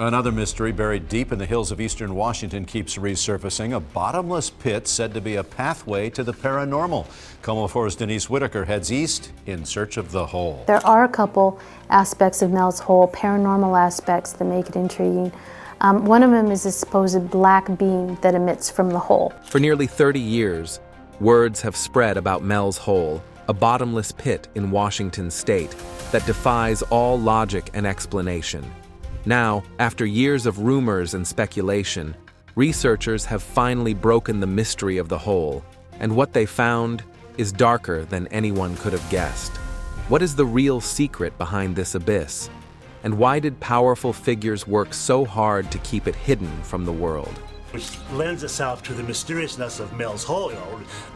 Another mystery buried deep in the hills of eastern Washington keeps resurfacing. A bottomless pit said to be a pathway to the paranormal. KOMO4's Denise Whitaker heads east in search of the hole. There are a couple aspects of Mel's Hole, paranormal aspects that make it intriguing. One of them is a supposed black beam that emits from the hole. For nearly 30 years, words have spread about Mel's Hole, a bottomless pit in Washington state that defies all logic and explanation. Now, after years of rumors and speculation, researchers have finally broken the mystery of the hole, and what they found is darker than anyone could have guessed. What is the real secret behind this abyss? And why did powerful figures work so hard to keep it hidden from the world? Which lends itself to the mysteriousness of Mel's Hole.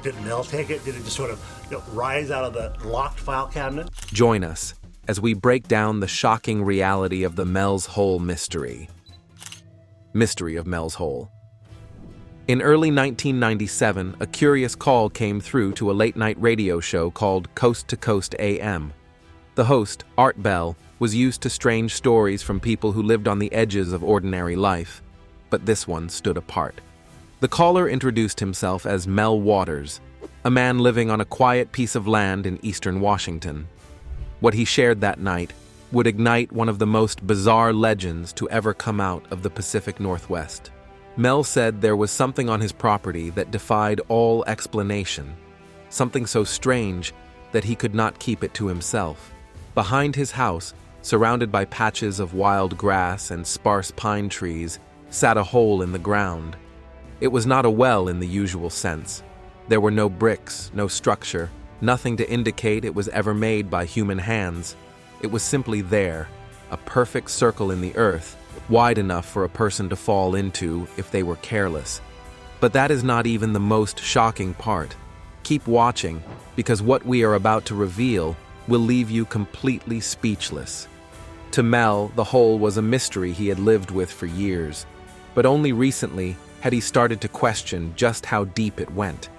Did Mel take it? Did it just sort of rise out of the locked file cabinet? Join us as we break down the shocking reality of the Mel's Hole mystery. Mystery of Mel's Hole. In early 1997, a curious call came through to a late-night radio show called Coast to Coast AM. The host, Art Bell, was used to strange stories from people who lived on the edges of ordinary life, but this one stood apart. The caller introduced himself as Mel Waters, a man living on a quiet piece of land in eastern Washington. What he shared that night would ignite one of the most bizarre legends to ever come out of the Pacific Northwest. Mel said there was something on his property that defied all explanation, something so strange that he could not keep it to himself. Behind his house, surrounded by patches of wild grass and sparse pine trees, sat a hole in the ground. It was not a well in the usual sense. There were no bricks, no structure, nothing to indicate it was ever made by human hands. It was simply there, a perfect circle in the earth, wide enough for a person to fall into if they were careless. But that is not even the most shocking part. Keep watching, because what we are about to reveal will leave you completely speechless. To Mel, the hole was a mystery he had lived with for years, but only recently had he started to question just how deep it went.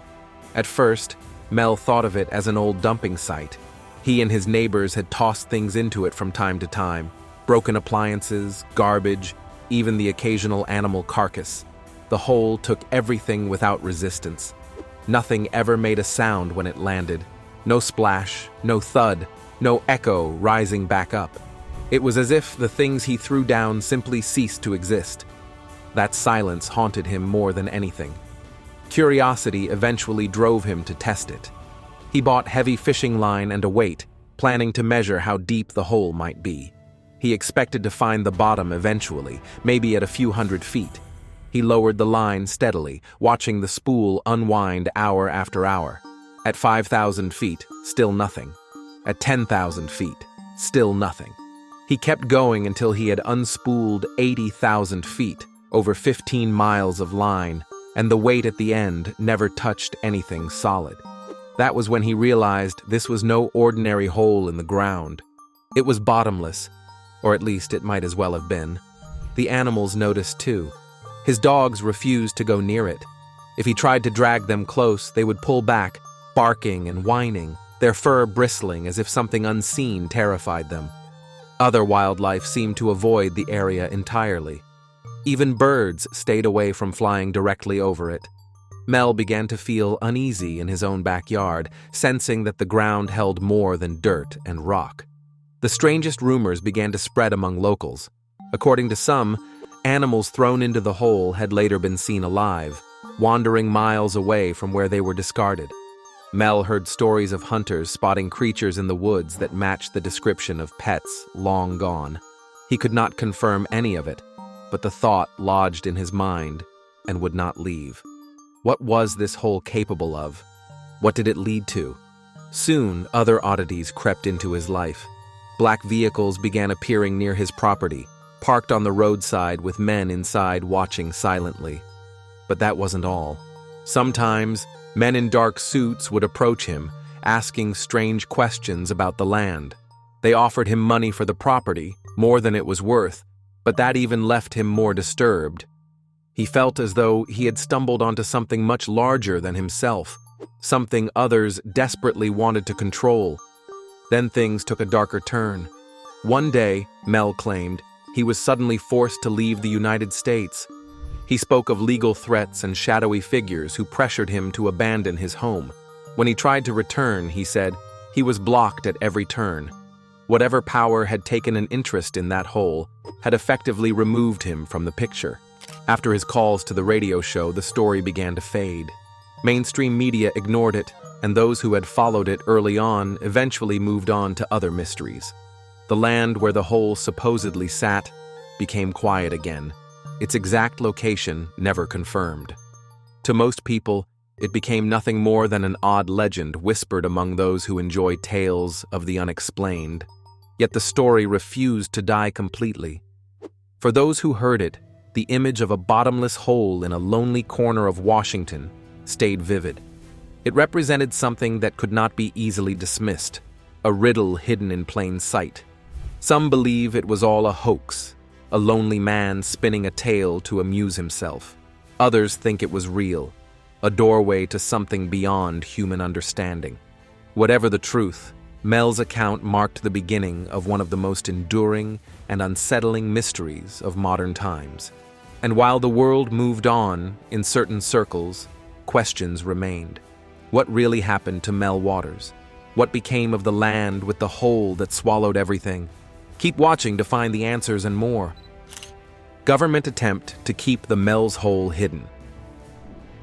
At first, Mel thought of it as an old dumping site. He and his neighbors had tossed things into it from time to time, broken appliances, garbage, even the occasional animal carcass. The hole took everything without resistance. Nothing ever made a sound when it landed. No splash, no thud, no echo rising back up. It was as if the things he threw down simply ceased to exist. That silence haunted him more than anything. Curiosity eventually drove him to test it. He bought heavy fishing line and a weight, planning to measure how deep the hole might be. He expected to find the bottom eventually, maybe at a few hundred feet. He lowered the line steadily, watching the spool unwind hour after hour. At 5,000 feet, still nothing. At 10,000 feet, still nothing. He kept going until he had unspooled 80,000 feet, over 15 miles of line, and the weight at the end never touched anything solid. That was when he realized this was no ordinary hole in the ground. It was bottomless, or at least it might as well have been. The animals noticed too. His dogs refused to go near it. If he tried to drag them close, they would pull back, barking and whining, their fur bristling as if something unseen terrified them. Other wildlife seemed to avoid the area entirely. Even birds stayed away from flying directly over it. Mel began to feel uneasy in his own backyard, sensing that the ground held more than dirt and rock. The strangest rumors began to spread among locals. According to some, animals thrown into the hole had later been seen alive, wandering miles away from where they were discarded. Mel heard stories of hunters spotting creatures in the woods that matched the description of pets long gone. He could not confirm any of it, but the thought lodged in his mind and would not leave. What was this hole capable of? What did it lead to? Soon, other oddities crept into his life. Black vehicles began appearing near his property, parked on the roadside with men inside watching silently. But that wasn't all. Sometimes, men in dark suits would approach him, asking strange questions about the land. They offered him money for the property, more than it was worth, but that even left him more disturbed. He felt as though he had stumbled onto something much larger than himself, something others desperately wanted to control. Then things took a darker turn. One day, Mel claimed, he was suddenly forced to leave the United States. He spoke of legal threats and shadowy figures who pressured him to abandon his home. When he tried to return, he said, he was blocked at every turn. Whatever power had taken an interest in that hole had effectively removed him from the picture. After his calls to the radio show, the story began to fade. Mainstream media ignored it, and those who had followed it early on eventually moved on to other mysteries. The land where the hole supposedly sat became quiet again, its exact location never confirmed. To most people, it became nothing more than an odd legend whispered among those who enjoy tales of the unexplained. Yet the story refused to die completely. For those who heard it, the image of a bottomless hole in a lonely corner of Washington stayed vivid. It represented something that could not be easily dismissed, a riddle hidden in plain sight. Some believe it was all a hoax, a lonely man spinning a tale to amuse himself. Others think it was real, a doorway to something beyond human understanding. Whatever the truth, Mel's account marked the beginning of one of the most enduring and unsettling mysteries of modern times. And while the world moved on in certain circles, questions remained. What really happened to Mel Waters? What became of the land with the hole that swallowed everything? Keep watching to find the answers and more. Government attempt to keep the Mel's hole hidden.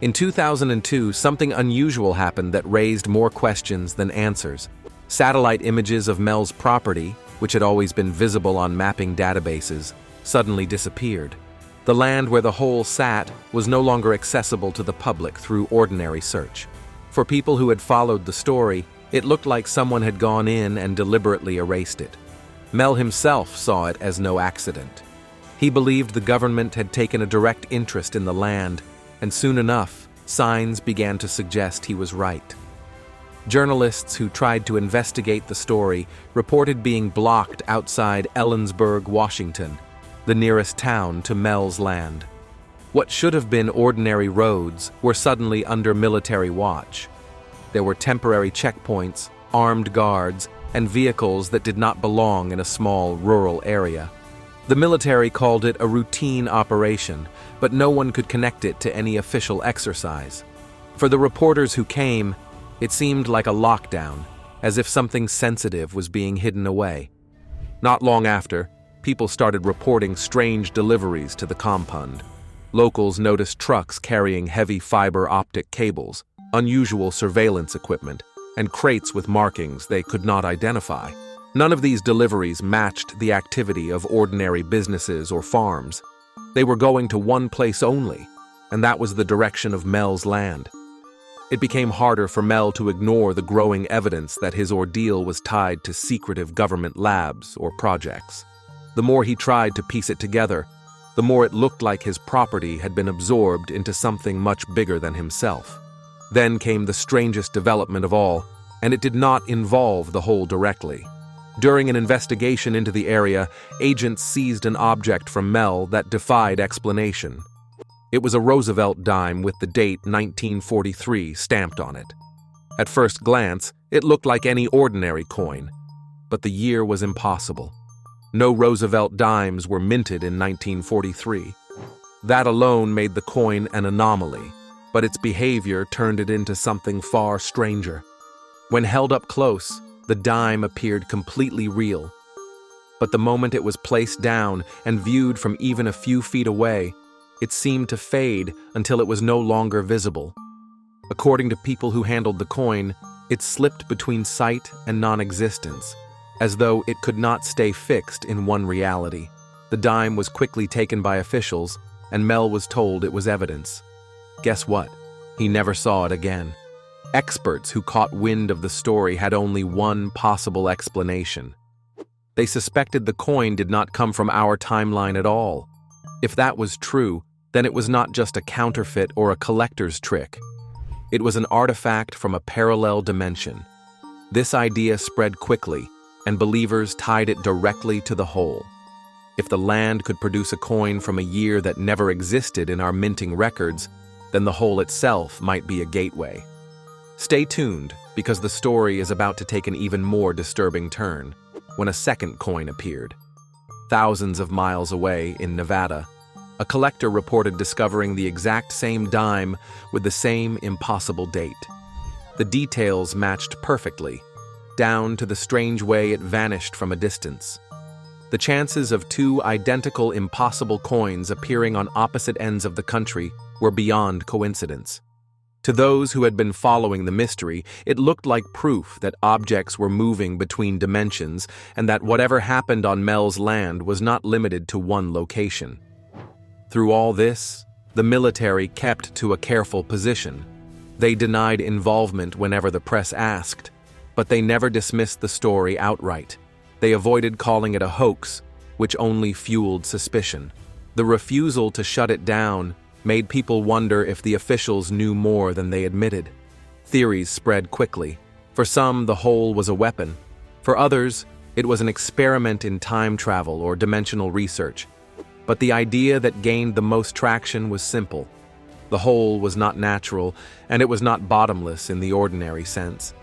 In 2002, something unusual happened that raised more questions than answers. Satellite images of Mel's property, which had always been visible on mapping databases, suddenly disappeared. The land where the hole sat was no longer accessible to the public through ordinary search. For people who had followed the story, it looked like someone had gone in and deliberately erased it. Mel himself saw it as no accident. He believed the government had taken a direct interest in the land, and soon enough, signs began to suggest he was right. Journalists who tried to investigate the story reported being blocked outside Ellensburg, Washington, the nearest town to Mel's land. What should have been ordinary roads were suddenly under military watch. There were temporary checkpoints, armed guards, and vehicles that did not belong in a small rural area. The military called it a routine operation, but no one could connect it to any official exercise. For the reporters who came, it seemed like a lockdown, as if something sensitive was being hidden away. Not long after, people started reporting strange deliveries to the compound. Locals noticed trucks carrying heavy fiber optic cables, unusual surveillance equipment, and crates with markings they could not identify. None of these deliveries matched the activity of ordinary businesses or farms. They were going to one place only, and that was the direction of Mel's land. It became harder for Mel to ignore the growing evidence that his ordeal was tied to secretive government labs or projects. The more he tried to piece it together, the more it looked like his property had been absorbed into something much bigger than himself. Then came the strangest development of all, and it did not involve the hole directly. During an investigation into the area, agents seized an object from Mel that defied explanation. It was a Roosevelt dime with the date 1943 stamped on it. At first glance, it looked like any ordinary coin, but the year was impossible. No Roosevelt dimes were minted in 1943. That alone made the coin an anomaly, but its behavior turned it into something far stranger. When held up close, the dime appeared completely real. But the moment it was placed down and viewed from even a few feet away, it seemed to fade until it was no longer visible. According to people who handled the coin, it slipped between sight and non-existence, as though it could not stay fixed in one reality. The dime was quickly taken by officials, and Mel was told it was evidence. Guess what? He never saw it again. Experts who caught wind of the story had only one possible explanation. They suspected the coin did not come from our timeline at all. If that was true, then it was not just a counterfeit or a collector's trick. It was an artifact from a parallel dimension. This idea spread quickly, and believers tied it directly to the hole. If the land could produce a coin from a year that never existed in our minting records, then the hole itself might be a gateway. Stay tuned, because the story is about to take an even more disturbing turn when a second coin appeared. thousands of miles away in Nevada, a collector reported discovering the exact same dime with the same impossible date. The details matched perfectly, down to the strange way it vanished from a distance. The chances of two identical impossible coins appearing on opposite ends of the country were beyond coincidence. To those who had been following the mystery, it looked like proof that objects were moving between dimensions and that whatever happened on Mel's land was not limited to one location. Through all this, the military kept to a careful position. They denied involvement whenever the press asked, but they never dismissed the story outright. They avoided calling it a hoax, which only fueled suspicion. The refusal to shut it down made people wonder if the officials knew more than they admitted. Theories spread quickly. For some, the hole was a weapon. For others, it was an experiment in time travel or dimensional research. But the idea that gained the most traction was simple. The hole was not natural, and it was not bottomless in the ordinary sense.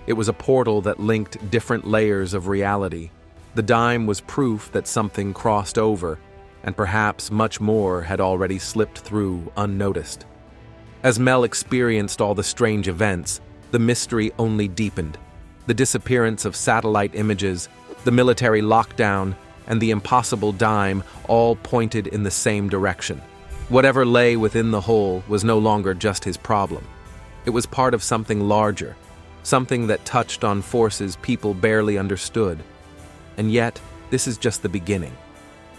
It was a portal that linked different layers of reality. The dime was proof that something crossed over, and perhaps much more had already slipped through unnoticed. As Mel experienced all the strange events, the mystery only deepened. The disappearance of satellite images, the military lockdown, and the impossible dime all pointed in the same direction. Whatever lay within the hole was no longer just his problem. It was part of something larger, something that touched on forces people barely understood. And yet, this is just the beginning,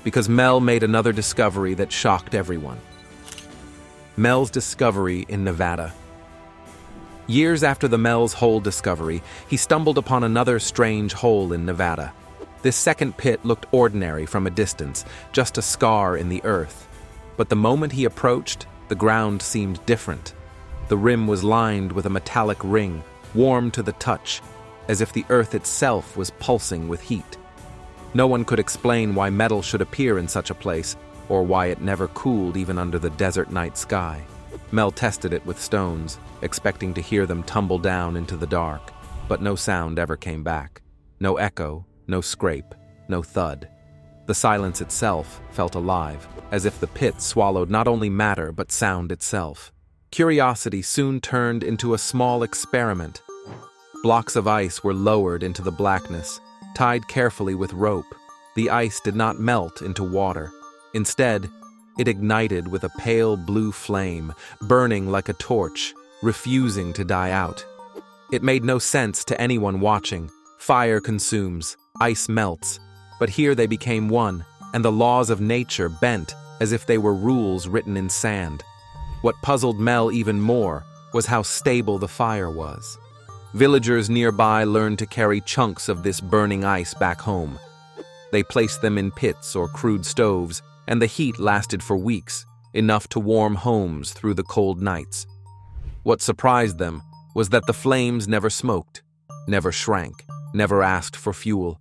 because Mel made another discovery that shocked everyone. Mel's discovery in Nevada. Years after the Mel's Hole discovery, he stumbled upon another strange hole in Nevada. This second pit looked ordinary from a distance, just a scar in the earth. But the moment he approached, the ground seemed different. The rim was lined with a metallic ring, warm to the touch, as if the earth itself was pulsing with heat. No one could explain why metal should appear in such a place, or why it never cooled even under the desert night sky. Mel tested it with stones, expecting to hear them tumble down into the dark, but no sound ever came back. No echo, no scrape, no thud. The silence itself felt alive, as if the pit swallowed not only matter but sound itself. Curiosity soon turned into a small experiment. Blocks of ice were lowered into the blackness, tied carefully with rope. The ice did not melt into water. Instead, it ignited with a pale blue flame, burning like a torch, refusing to die out. It made no sense to anyone watching. Fire consumes, ice melts, but here they became one, and the laws of nature bent as if they were rules written in sand. What puzzled Mel even more was how stable the fire was. Villagers nearby learned to carry chunks of this burning ice back home. They placed them in pits or crude stoves, and the heat lasted for weeks, enough to warm homes through the cold nights. What surprised them was that the flames never smoked, never shrank, never asked for fuel.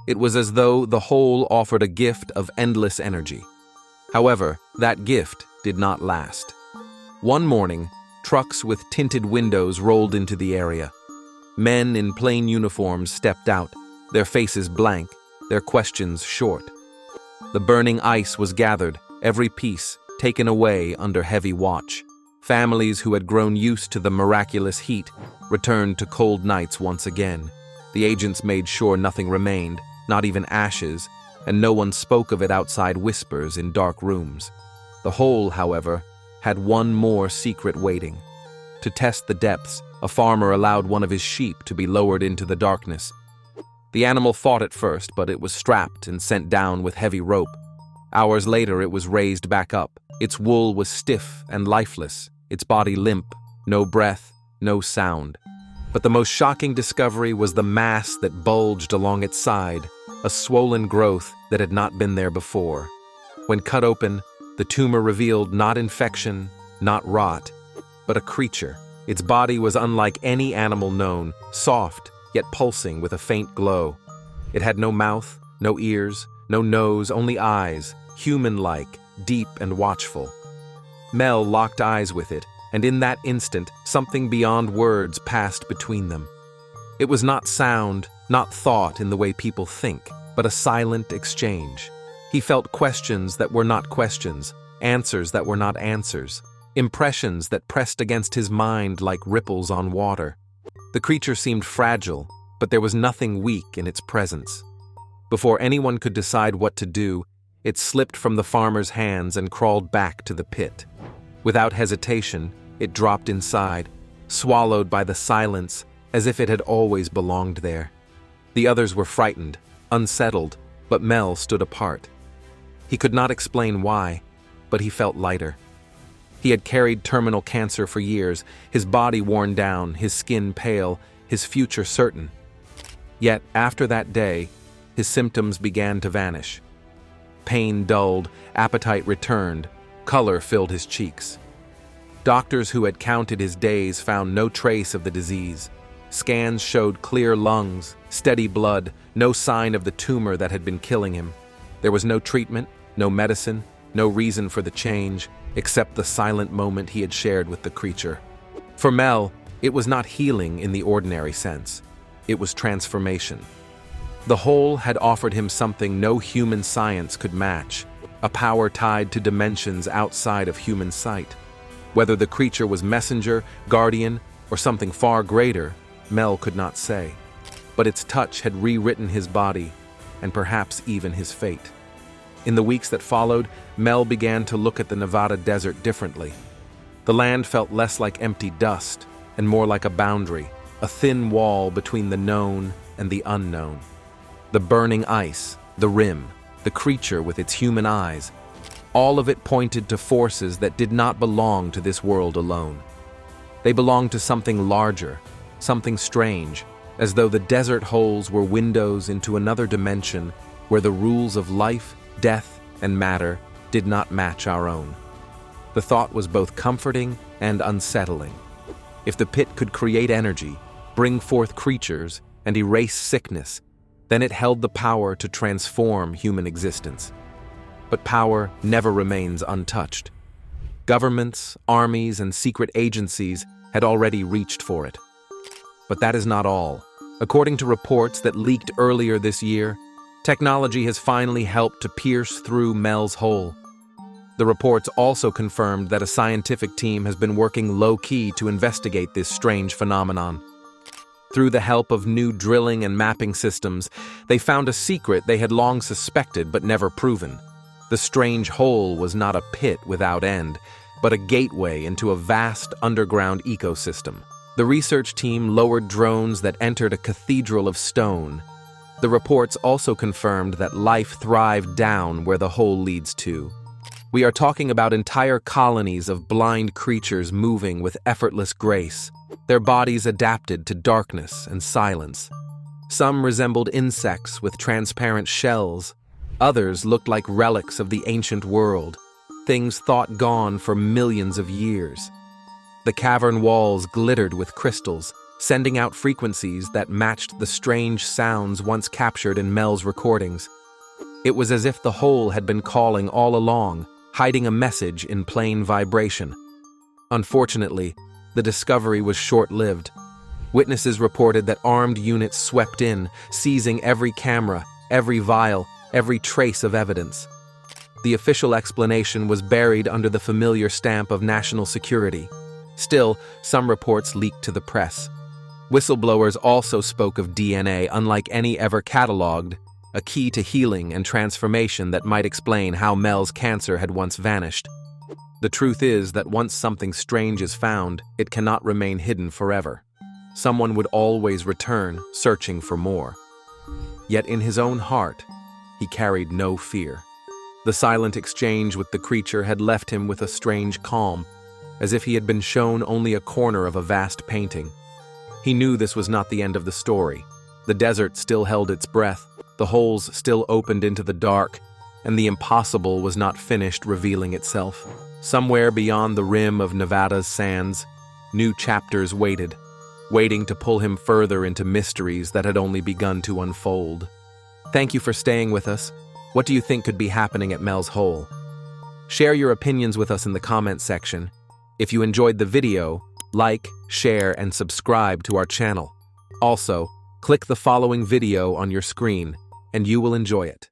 It was as though the hole offered a gift of endless energy. However, that gift did not last. One morning, trucks with tinted windows rolled into the area. Men in plain uniforms stepped out, their faces blank, their questions short. The burning ice was gathered, every piece taken away under heavy watch. Families who had grown used to the miraculous heat returned to cold nights once again. The agents made sure nothing remained, not even ashes, and no one spoke of it outside whispers in dark rooms. The hole, however, had one more secret waiting. To test the depths, a farmer allowed one of his sheep to be lowered into the darkness. The animal fought at first, but it was strapped and sent down with heavy rope. Hours later, it was raised back up. Its wool was stiff and lifeless, its body limp, no breath, no sound. But the most shocking discovery was the mass that bulged along its side, a swollen growth that had not been there before. When cut open, the tumor revealed not infection, not rot, but a creature. Its body was unlike any animal known, soft, yet pulsing with a faint glow. It had no mouth, no ears, no nose, only eyes, human-like, deep and watchful. Mel locked eyes with it, and in that instant, something beyond words passed between them. It was not sound, not thought in the way people think. but a silent exchange. He felt questions that were not questions, answers that were not answers, impressions that pressed against his mind like ripples on water. The creature seemed fragile, but there was nothing weak in its presence. Before anyone could decide what to do, it slipped from the farmer's hands and crawled back to the pit. Without hesitation, it dropped inside, swallowed by the silence as if it had always belonged there. The others were frightened, unsettled, but Mel stood apart. He could not explain why, but he felt lighter. He had carried terminal cancer for years, his body worn down, his skin pale, his future certain. Yet, after that day, his symptoms began to vanish. Pain dulled, appetite returned, color filled his cheeks. Doctors who had counted his days found no trace of the disease. Scans showed clear lungs, steady blood, no sign of the tumor that had been killing him. There was no treatment, no medicine, no reason for the change, except the silent moment he had shared with the creature. For Mel, it was not healing in the ordinary sense. It was transformation. The whole had offered him something no human science could match, a power tied to dimensions outside of human sight. Whether the creature was messenger, guardian, or something far greater, Mel could not say. But its touch had rewritten his body, and perhaps even his fate. In the weeks that followed, Mel began to look at the Nevada desert differently. The land felt less like empty dust, and more like a boundary, a thin wall between the known and the unknown. The burning ice, the rim, the creature with its human eyes, all of it pointed to forces that did not belong to this world alone. They belonged to something larger, something strange, as though the desert holes were windows into another dimension where the rules of life, death, and matter did not match our own. The thought was both comforting and unsettling. If the pit could create energy, bring forth creatures, and erase sickness, then it held the power to transform human existence. But power never remains untouched. Governments, armies, and secret agencies had already reached for it. But that is not all. According to reports that leaked earlier this year, technology has finally helped to pierce through Mel's hole. The reports also confirmed that a scientific team has been working low-key to investigate this strange phenomenon. Through the help of new drilling and mapping systems, they found a secret they had long suspected but never proven. The strange hole was not a pit without end, but a gateway into a vast underground ecosystem. The research team lowered drones that entered a cathedral of stone. The reports also confirmed that life thrived down where the hole leads to. We are talking about entire colonies of blind creatures moving with effortless grace, their bodies adapted to darkness and silence. Some resembled insects with transparent shells. Others looked like relics of the ancient world, things thought gone for millions of years. The cavern walls glittered with crystals, sending out frequencies that matched the strange sounds once captured in Mel's recordings. It was as if the hole had been calling all along, hiding a message in plain vibration. Unfortunately, the discovery was short-lived. Witnesses reported that armed units swept in, seizing every camera, every vial, every trace of evidence. The official explanation was buried under the familiar stamp of national security. Still, some reports leaked to the press. Whistleblowers also spoke of DNA unlike any ever cataloged, a key to healing and transformation that might explain how Mel's cancer had once vanished. The truth is that once something strange is found, it cannot remain hidden forever. Someone would always return, searching for more. Yet in his own heart, he carried no fear. The silent exchange with the creature had left him with a strange calm, as if he had been shown only a corner of a vast painting. He knew this was not the end of the story. The desert still held its breath, the holes still opened into the dark, and the impossible was not finished revealing itself. Somewhere beyond the rim of Nevada's sands, new chapters waiting to pull him further into mysteries that had only begun to unfold. Thank you for staying with us. What do you think could be happening at Mel's Hole? Share your opinions with us in the comments section. If you enjoyed the video, like, share, and subscribe to our channel. Also, click the following video on your screen and you will enjoy it.